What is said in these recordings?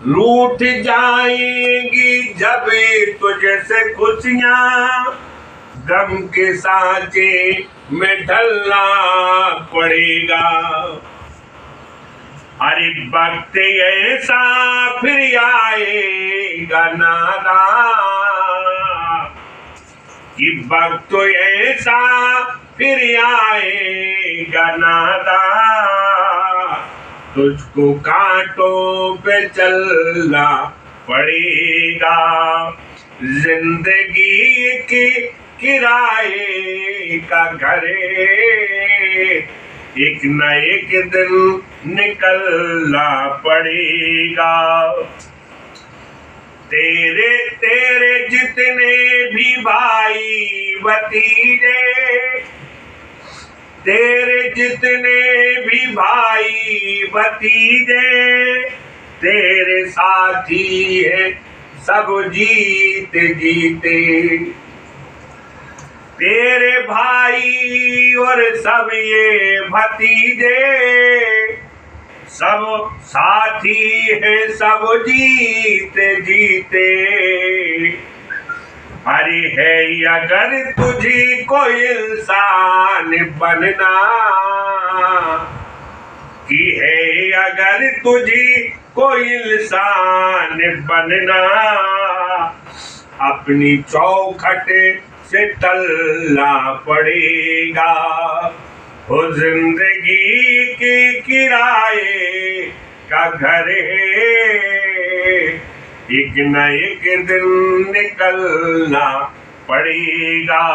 रूठ जाएंगी जब तुझसे खुशियां, गम के सांचे में ढलना पड़ेगा। अरे वक्त ऐसा फिर आएगा नादा, कि वक्त ऐसा फिर आएगा नादा, तुझको कांटों पे चलना पड़ेगा। जिंदगी की किराए का घर एक न एक दिन निकलना पड़ेगा। तेरे तेरे जितने भी भाई भतीजे, तेरे जितने भी भाई भतीजे, तेरे साथी हैं सब जीते जीते। तेरे भाई और सब ये भतीजे, सब साथी हैं सब जीते जीते। अरे है अगर तुझी को इंसान बनना, कि है अगर तुझी को इंसान बनना, अपनी चौखट से टलना पड़ेगा। वो जिंदगी के किराए का घर है, एक न एक दिन निकलना पड़ेगा।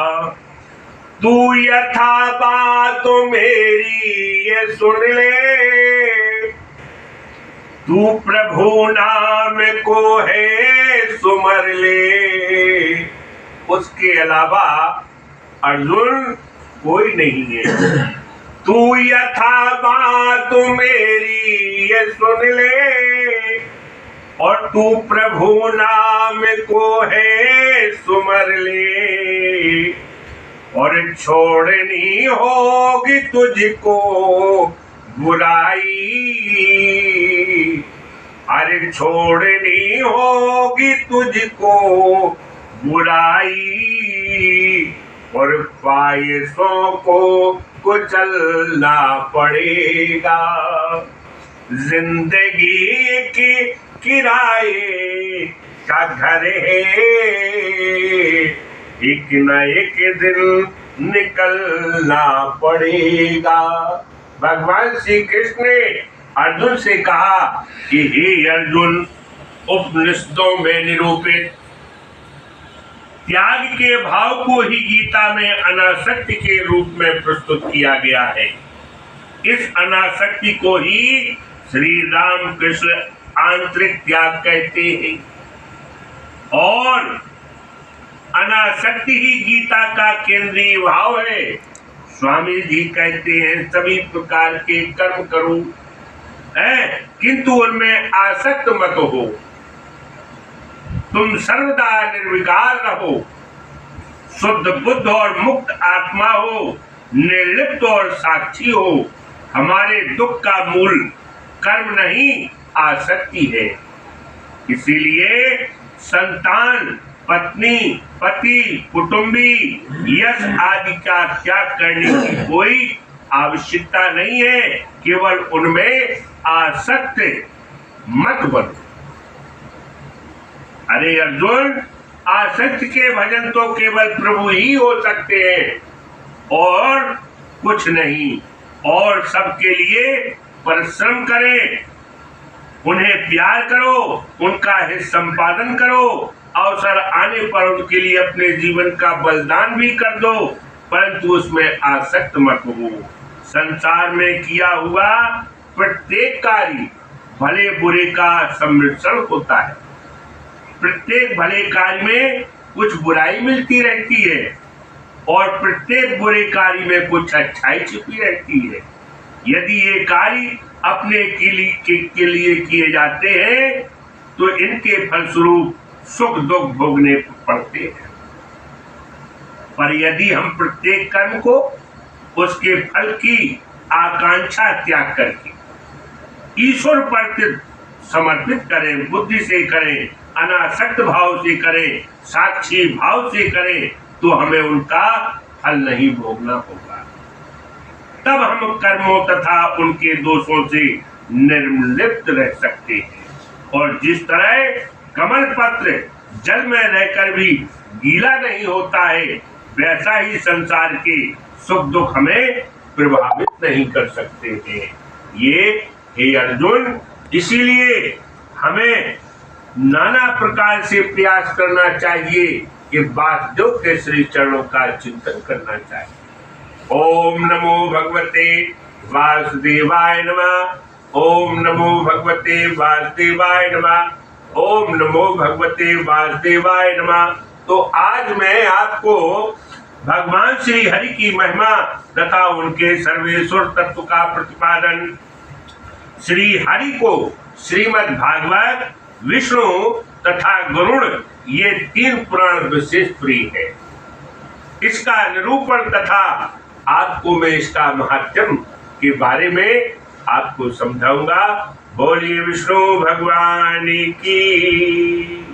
तू यथा बात मेरी ये सुन ले, तू प्रभु नाम को है सुमर ले। उसके अलावा अर्जुन कोई नहीं है। तू यथा बात मेरी ये सुन ले, और तू प्रभु नाम को है सुमर ले। और छोड़नी होगी तुझको बुराई, अरे छोड़नी होगी तुझको बुराई, और ख्वाहिशों को कुचलना पड़ेगा। जिंदगी की किराए का घर है, एक न एक दिन निकलना पड़ेगा। भगवान श्री कृष्ण ने अर्जुन से कहा कि हे अर्जुन, उपनिषदों में निरूपित त्याग के भाव को ही गीता में अनासक्ति के रूप में प्रस्तुत किया गया है। इस अनासक्ति को ही श्री राम कृष्ण आंतरिक त्याग कहते हैं, और अनासक्ति ही गीता का केंद्रीय भाव है। स्वामी जी कहते हैं सभी प्रकार के कर्म करो, किंतु उनमें आसक्त मत हो। तुम सर्वदा निर्विकार रहो, शुद्ध बुद्ध और मुक्त आत्मा हो, निर्लिप्त और साक्षी हो। हमारे दुख का मूल कर्म नहीं आसक्ति है। इसीलिए संतान, पत्नी, पति, कुटुंबी, यश आदि का त्याग करने की कोई आवश्यकता नहीं है। केवल उनमें आसक्त मत बनो। अरे अर्जुन, आसक्त के भजन तो केवल प्रभु ही हो सकते हैं, और कुछ नहीं। और सबके लिए परिश्रम करें, उन्हें प्यार करो, उनका हित संपादन करो, अवसर आने पर उनके लिए अपने जीवन का बलिदान भी कर दो, परंतु उसमें आसक्त मत हो। संसार में किया हुआ प्रत्येक कार्य भले बुरे का सम्मिश्रण होता है। प्रत्येक भले कार्य में कुछ बुराई मिलती रहती है, और प्रत्येक बुरे कार्य में कुछ अच्छाई छिपी रहती है। यदि ये कार्य अपने के लिए किए जाते हैं, तो इनके फलस्वरूप सुख दुख भोगने पड़ते हैं। पर यदि हम प्रत्येक कर्म को उसके फल की आकांक्षा त्याग करके ईश्वर पर समर्पित करें, बुद्धि से करें, अनासक्त भाव से करें, साक्षी भाव से करें, तो हमें उनका फल नहीं भोगना होगा। तब हम कर्मों तथा उनके दोषों से निर्लिप्त रह सकते हैं। और जिस तरह कमल पत्र जल में रहकर भी गीला नहीं होता है, वैसा ही संसार के सुख दुख हमें प्रभावित नहीं कर सकते हैं। ये हे अर्जुन, इसीलिए हमें नाना प्रकार से प्रयास करना चाहिए कि वासुदेव के श्री चरणों का चिंतन करना चाहिए। ओम नमो भगवते वासुदेवाय नमः। ओम नमो भगवते वासुदेवाय नमः। ओम नमो भगवते वासुदेवाय नमः। तो आज मैं आपको भगवान श्री हरि की महिमा तथा उनके सर्वेश्वर तत्व का प्रतिपादन, श्री हरि को श्रीमद् भागवत, विष्णु तथा गरुड़ ये 3 पुराण विशेष प्रिय है। इसका निरूपण तथा आपको मैं इसका महात्म्य के बारे में आपको समझाऊंगा। बोलिए विष्णु भगवान की।